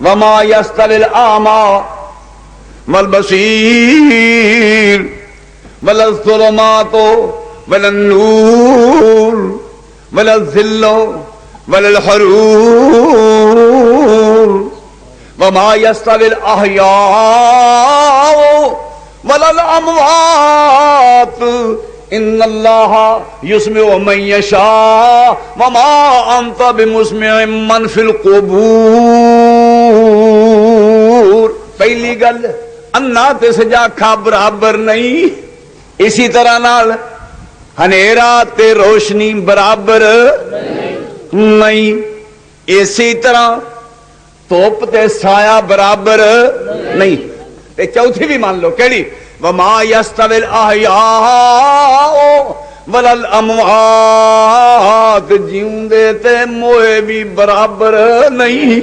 वमा यस्तविल आमा वल बसीर वलल ज़ुलुमातो वलन नूर वलल ज़िल्लो वलल हरूर वमा यस्तविल अहयाउ वलल अमवात इन्नल्लाह युस्मिउ मन यशा वमा अंत बिमुस्मिइन मन फिल कुबूर। पहली गल अन्ना ते सजाखा बराबर नहीं, इसी तरह नाल हनेरा ते रोशनी बराबर नहीं, इसी तरह धुप ते साया बराबर नहीं। ते चौथी भी मान लो केड़ी, वमा यस्तविल अहयाउ वलल अमवात, जींदे ते मोए भी बराबर नहीं।